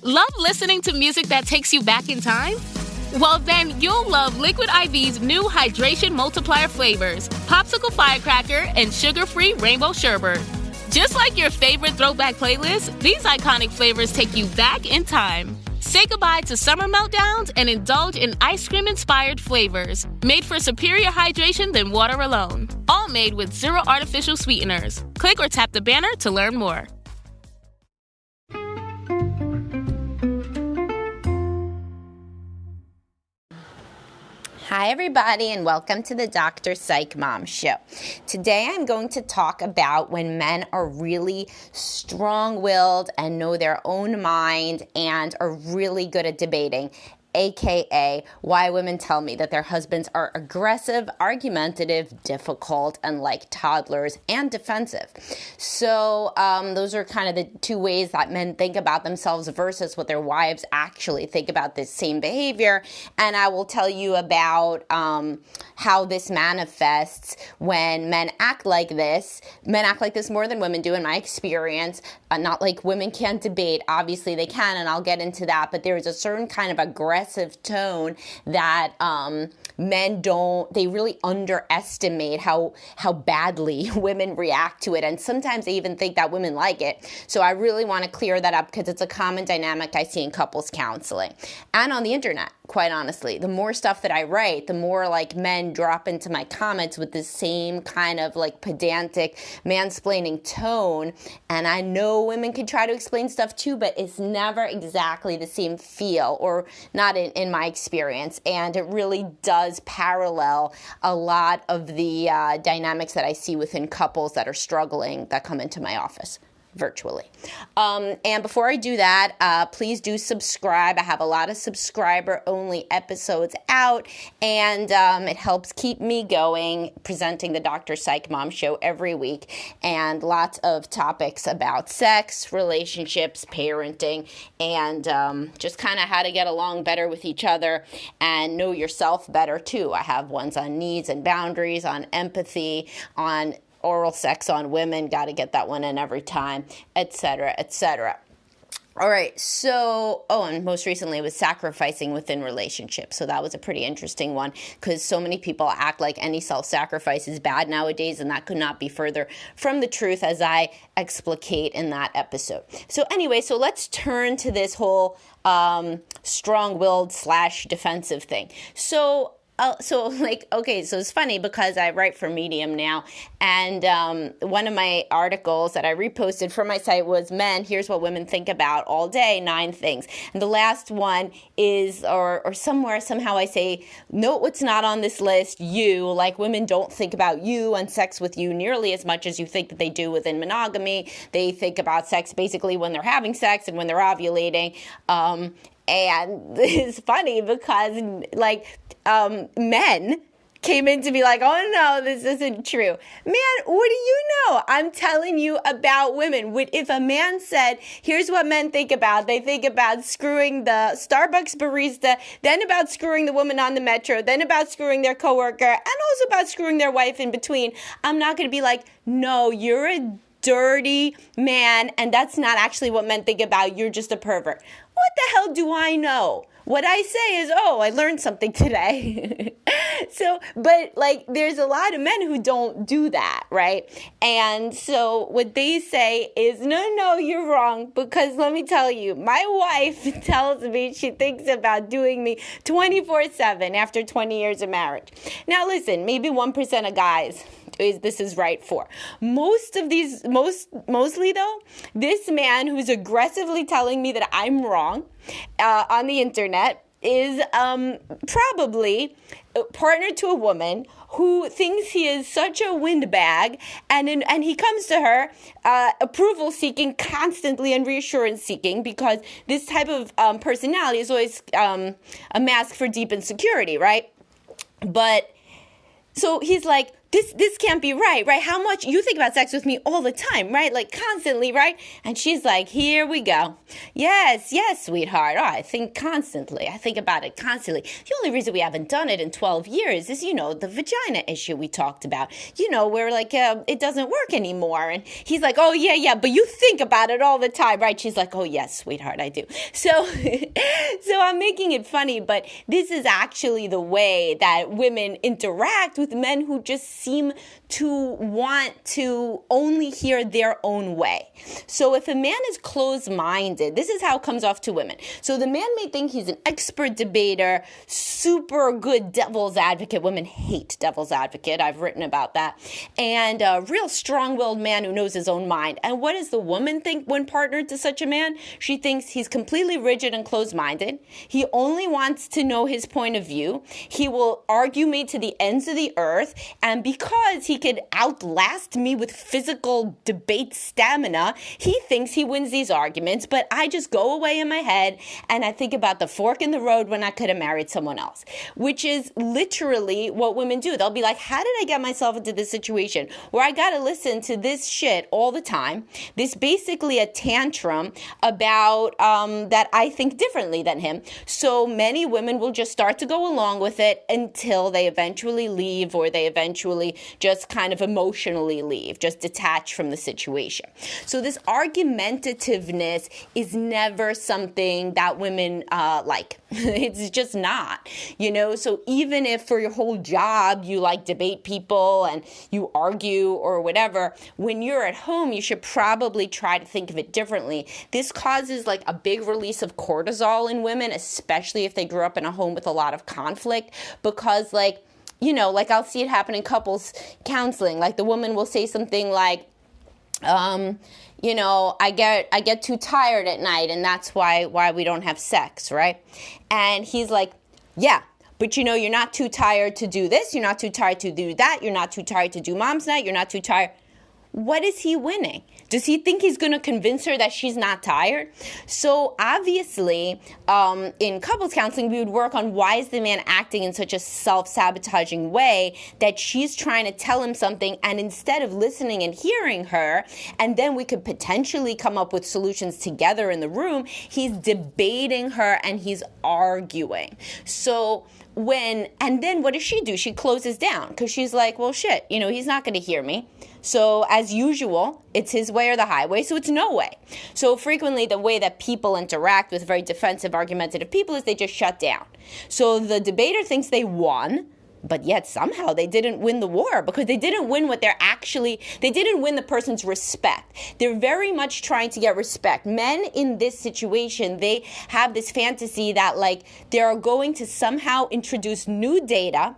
Love listening to music that takes you back in time? Well, then you'll love Liquid IV's new hydration multiplier flavors, Popsicle Firecracker and sugar-free Rainbow Sherbet. Just like your favorite throwback playlist, these iconic flavors take you back in time. Say goodbye to summer meltdowns and indulge in ice cream-inspired flavors, made for superior hydration than water alone. All made with zero artificial sweeteners. Click or tap the banner to learn more. Hi, everybody, and welcome to the Dr. Psych Mom Show. Today, I'm going to talk about when men are really strong-willed and know their own mind and are really good at debating, aka why women tell me that their husbands are aggressive, argumentative, difficult, and like toddlers, and defensive. So those are kind of the two ways that men think about themselves versus what their wives actually think about this same behavior. And I will tell you about how this manifests when men act like this. Men act like this more than women do in my experience. Not like women can't debate. Obviously they can, and I'll get into that. But there is a certain kind of aggressive tone that men don't, they really underestimate how badly women react to it. And sometimes they even think that women like it. So I really want to clear that up because it's a common dynamic I see in couples counseling and on the internet, quite honestly. The more stuff that I write, the more like men drop into my comments with the same kind of like pedantic mansplaining tone. And I know women can try to explain stuff too, but it's never exactly the same feel, or not in my experience. And it really does parallel a lot of the dynamics that I see within couples that are struggling that come into my office virtually. And before I do that, please do subscribe. I have a lot of subscriber-only episodes out, and it helps keep me going, presenting the Dr. Psych Mom Show every week, and lots of topics about sex, relationships, parenting, and just kind of how to get along better with each other and know yourself better, too. I have ones on needs and boundaries, on empathy, on oral sex on women, got to get that one in every time, etc., etc. All right, so, and most recently it was sacrificing within relationships. So that was a pretty interesting one because so many people act like any self-sacrifice is bad nowadays, and that could not be further from the truth, as I explicate in that episode. So anyway, so let's turn to this whole strong-willed / defensive thing. So it's funny because I write for Medium now, and one of my articles that I reposted from my site was, men, here's what women think about all day, 9 things. And the last one is, or somehow I say, note what's not on this list, you, like women don't think about you and sex with you nearly as much as you think that they do within monogamy. They think about sex basically when they're having sex and when they're ovulating. And it's funny because, men came in to be like, oh, no, this isn't true. Man, what do you know? I'm telling you about women. If a man said, here's what men think about, they think about screwing the Starbucks barista, then about screwing the woman on the metro, then about screwing their coworker, and also about screwing their wife in between. I'm not going to be like, no, you're a dirty man, and that's not actually what men think about. You're just a pervert. What the hell do I know? What I say is, I learned something today. There's a lot of men who don't do that, right? And so what they say is, no, you're wrong. Because let me tell you, my wife tells me she thinks about doing me 24/7 after 20 years of marriage. Now, listen, maybe 1% of guys this is right for. Mostly though, this man who's aggressively telling me that I'm wrong on the internet is probably partnered to a woman who thinks he is such a windbag, and he comes to her approval seeking constantly and reassurance seeking, because this type of personality is always a mask for deep insecurity, right? But so he's like, this can't be right? How much you think about sex with me all the time, right? Like constantly, right? And she's like, here we go. Yes, sweetheart. Oh, I think constantly. I think about it constantly. The only reason we haven't done it in 12 years is, the vagina issue we talked about. Where like it doesn't work anymore. And he's like, oh, yeah, but you think about it all the time, right? She's like, oh, yes, sweetheart, I do. So I'm making it funny, but this is actually the way that women interact with men who just seem to want to only hear their own way. So if a man is closed-minded, this is how it comes off to women. So the man may think he's an expert debater, super good devil's advocate. Women hate devil's advocate. I've written about that. And a real strong-willed man who knows his own mind. And what does the woman think when partnered to such a man? She thinks he's completely rigid and closed-minded. He only wants to know his point of view. He will argue me to the ends of the earth. And because he could outlast me with physical debate stamina, he thinks he wins these arguments. But I just go away in my head and I think about the fork in the road when I could have married someone else, which is literally what women do. They'll be like, how did I get myself into this situation where I got to listen to this shit all the time? This basically a tantrum about that I think differently than him. So many women will just start to go along with it until they eventually leave, or they eventually just kind of emotionally leave, just detach from the situation. So this argumentativeness is never something that women like. It's just not, So even if for your whole job you like debate people and you argue or whatever, when you're at home, you should probably try to think of it differently. This causes like a big release of cortisol in women, especially if they grew up in a home with a lot of conflict, because like I'll see it happen in couples counseling. Like the woman will say something like, I get too tired at night and that's why we don't have sex, right? And he's like, yeah, but you're not too tired to do this. You're not too tired to do that. You're not too tired to do mom's night. You're not too tired. What is he winning? Does he think he's going to convince her that she's not tired? So obviously, in couples counseling, we would work on why is the man acting in such a self-sabotaging way that she's trying to tell him something, and instead of listening and hearing her, and then we could potentially come up with solutions together in the room, he's debating her and he's arguing. So and then what does she do? She closes down because she's like, well, shit, he's not going to hear me. So as usual, it's his way or the highway, so it's no way. So frequently the way that people interact with very defensive, argumentative people is they just shut down. So the debater thinks they won, but yet somehow they didn't win the war because they didn't win they didn't win the person's respect. They're very much trying to get respect. Men in this situation, they have this fantasy that like they're going to somehow introduce new data,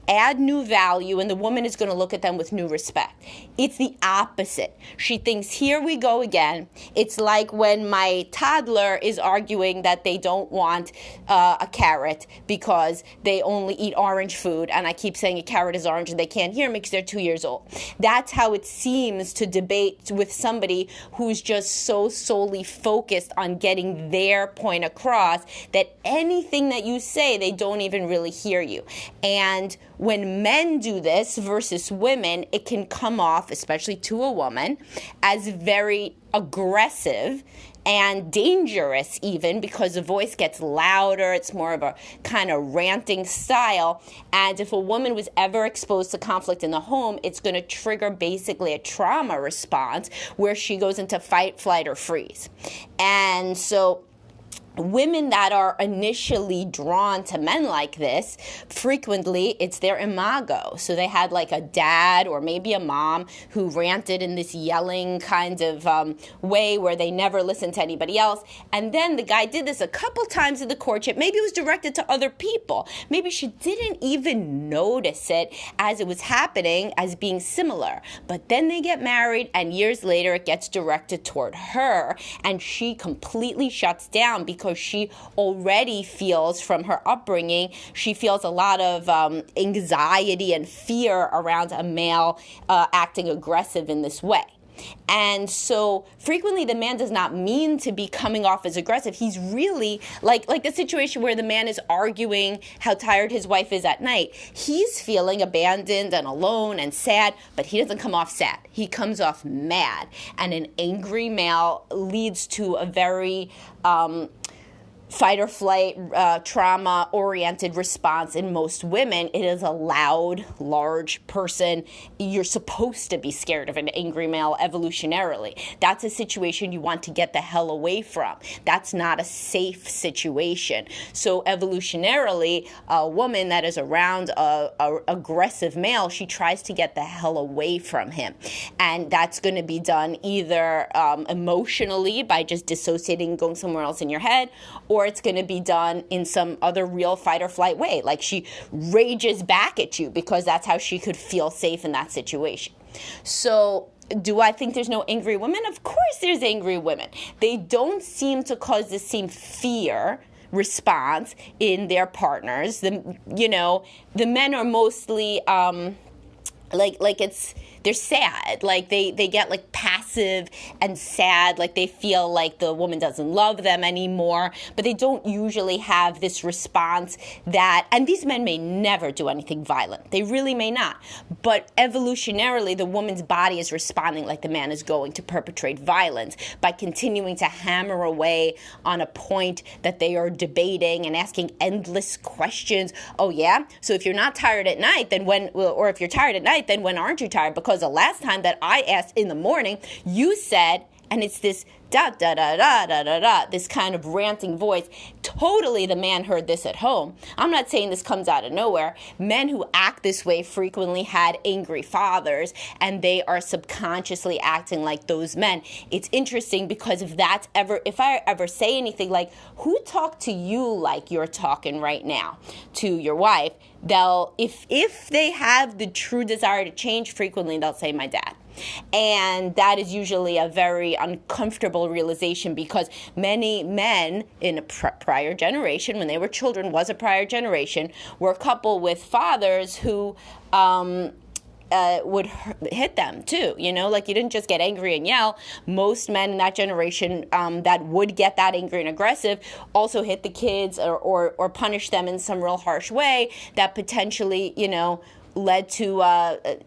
add new value, and the woman is going to look at them with new respect. It's the opposite. She thinks, here we go again. It's like when my toddler is arguing that they don't want a carrot because they only eat orange food, and I keep saying a carrot is orange and they can't hear me because they're 2 years old. That's how it seems to debate with somebody who's just so solely focused on getting their point across that anything that you say, they don't even really hear you. And when men do this versus women, it can come off, especially to a woman, as very aggressive and dangerous even, because the voice gets louder. It's more of a kind of ranting style. And if a woman was ever exposed to conflict in the home, it's going to trigger basically a trauma response where she goes into fight, flight, or freeze. And so women that are initially drawn to men like this, frequently it's their imago. So they had like a dad or maybe a mom who ranted in this yelling kind of way where they never listened to anybody else. And then the guy did this a couple times in the courtship. Maybe it was directed to other people. Maybe she didn't even notice it as it was happening as being similar. But then they get married and years later it gets directed toward her and she completely shuts down because she already feels from her upbringing, she feels a lot of anxiety and fear around a male acting aggressive in this way. And so frequently the man does not mean to be coming off as aggressive. He's really like the situation where the man is arguing how tired his wife is at night. He's feeling abandoned and alone and sad, but he doesn't come off sad. He comes off mad. And an angry male leads to a very fight or flight, trauma-oriented response in most women. It is a loud, large person. You're supposed to be scared of an angry male evolutionarily. That's a situation you want to get the hell away from. That's not a safe situation. So evolutionarily, a woman that is around a aggressive male, she tries to get the hell away from him. And that's going to be done either emotionally by just dissociating, going somewhere else in your head, or it's going to be done in some other real fight or flight way. Like she rages back at you because that's how she could feel safe in that situation. So do I think there's no angry women? Of course there's angry women. They don't seem to cause the same fear response in their partners. The men are mostly they're sad, like they get like passive and sad, like they feel like the woman doesn't love them anymore, but they don't usually have this response that, and these men may never do anything violent, they really may not, but evolutionarily the woman's body is responding like the man is going to perpetrate violence by continuing to hammer away on a point that they are debating and asking endless questions. Oh yeah, so if you're not tired at night, then when, or if you're tired at night, then when aren't you tired? Because the last time that I asked in the morning, you said, and it's this this kind of ranting voice. Totally the man heard this at home. I'm not saying this comes out of nowhere. Men who act this way frequently had angry fathers, and they are subconsciously acting like those men. It's interesting because if I ever say anything like, who talked to you like you're talking right now to your wife, they'll, if they have the true desire to change, frequently they'll say my dad. And that is usually a very uncomfortable realization because many men in a prior generation, when they were children, was a prior generation, were coupled with fathers who would hit them too, like you didn't just get angry and yell. Most men in that generation that would get that angry and aggressive also hit the kids or punish them in some real harsh way that potentially, led to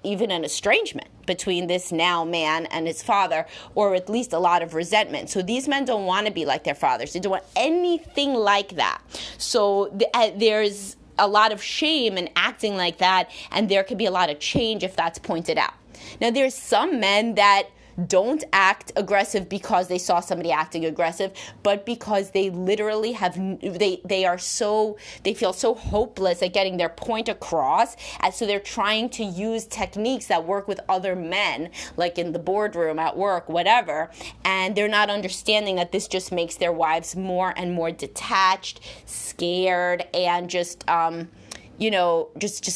even an estrangement between this now man and his father, or at least a lot of resentment. So these men don't want to be like their fathers. They don't want anything like that. So there's a lot of shame in acting like that, and there could be a lot of change if that's pointed out. Now, there's some men that don't act aggressive because they saw somebody acting aggressive, but because they literally they feel so hopeless at getting their point across, and so they're trying to use techniques that work with other men, like in the boardroom, at work, whatever, and they're not understanding that this just makes their wives more and more detached, scared, and just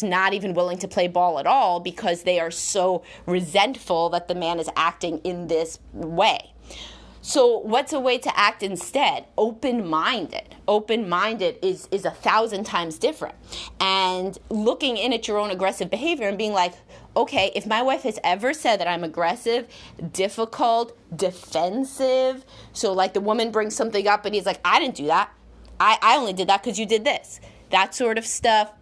not even willing to play ball at all because they are so resentful that the man is acting in this way. So what's a way to act instead? Open-minded. Open-minded is 1,000 times different. And looking in at your own aggressive behavior and being like, okay, if my wife has ever said that I'm aggressive, difficult, defensive, so like the woman brings something up and he's like, I didn't do that. I only did that because you did this. That sort of stuff.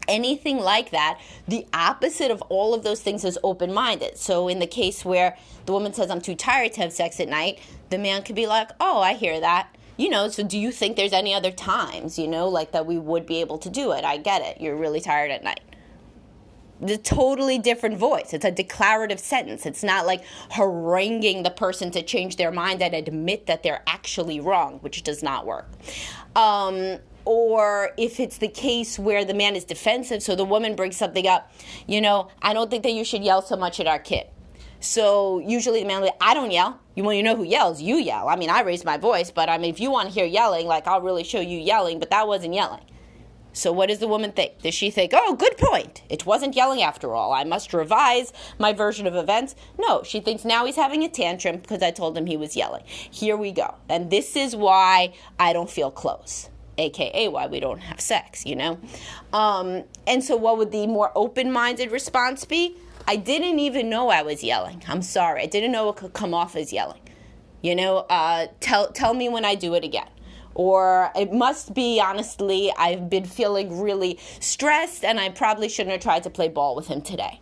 Anything like that, the opposite of all of those things is open-minded. So in the case where the woman says, I'm too tired to have sex at night, the man could be like, oh, I hear that. So do you think there's any other times, like that we would be able to do it? I get it. You're really tired at night. The totally different voice. It's a declarative sentence. It's not like haranguing the person to change their mind and admit that they're actually wrong, which does not work. Or if it's the case where the man is defensive, so the woman brings something up, I don't think that you should yell so much at our kid. So usually the man will be, I don't yell. You know who yells? You yell. I mean, I raise my voice, but if you want to hear yelling, I'll really show you yelling, but that wasn't yelling. So what does the woman think? Does she think, oh, good point. It wasn't yelling after all. I must revise my version of events. No, she thinks now he's having a tantrum because I told him he was yelling. Here we go. And this is why I don't feel close. AKA why we don't have sex, And so what would the more open-minded response be? I didn't even know I was yelling. I'm sorry. I didn't know it could come off as yelling. Tell me when I do it again. Or it must be, honestly, I've been feeling really stressed and I probably shouldn't have tried to play ball with him today.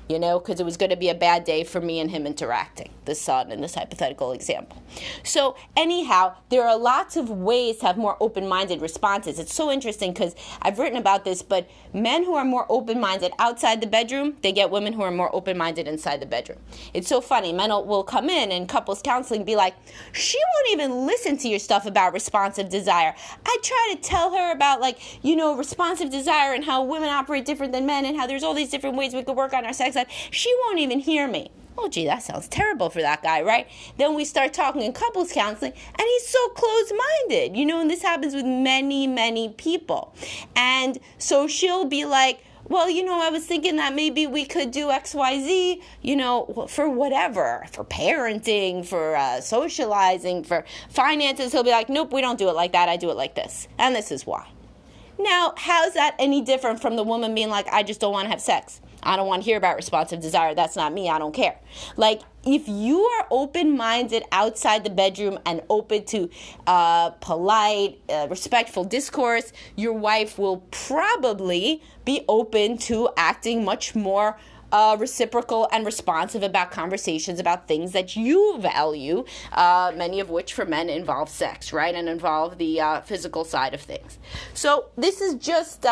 Because it was going to be a bad day for me and him interacting, the son in this hypothetical example. So anyhow, there are lots of ways to have more open-minded responses. It's so interesting because I've written about this, but men who are more open-minded outside the bedroom, they get women who are more open-minded inside the bedroom. It's so funny. Men will come in couples counseling be like, she won't even listen to your stuff about responsive desire. I try to tell her about responsive desire and how women operate different than men and how there's all these different ways we could work on our sex life. She won't even hear me. Oh, gee, that sounds terrible for that guy, right? Then we start talking in couples counseling, and he's so closed-minded, and this happens with many, many people. And so she'll be like, well, I was thinking that maybe we could do X, Y, Z, for whatever, for parenting, for socializing, for finances. He'll be like, nope, we don't do it like that. I do it like this. And this is why. Now, how's that any different from the woman being like, I just don't want to have sex? I don't want to hear about responsive desire. That's not me. I don't care. If you are open-minded outside the bedroom and open to polite, respectful discourse, your wife will probably be open to acting much more reciprocal and responsive about conversations about things that you value, many of which for men involve sex, right, and involve the physical side of things. So this is just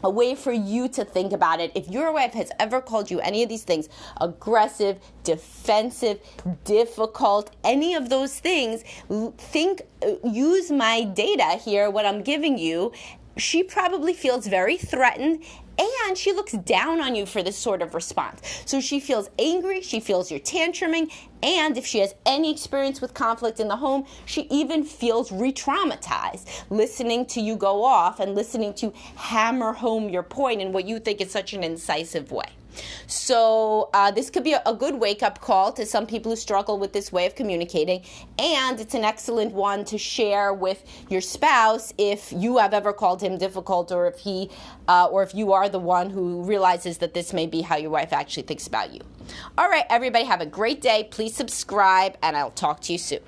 a way for you to think about it. If your wife has ever called you any of these things, aggressive, defensive, difficult, any of those things, use my data here, what I'm giving you. She probably feels very threatened, and she looks down on you for this sort of response. So she feels angry, she feels you're tantruming, and if she has any experience with conflict in the home, she even feels re-traumatized, listening to you go off and listening to hammer home your point in what you think is such an incisive way. So this could be a good wake-up call to some people who struggle with this way of communicating, and it's an excellent one to share with your spouse if you have ever called him difficult, or if you are the one who realizes that this may be how your wife actually thinks about you. All right, everybody, have a great day. Please subscribe, and I'll talk to you soon.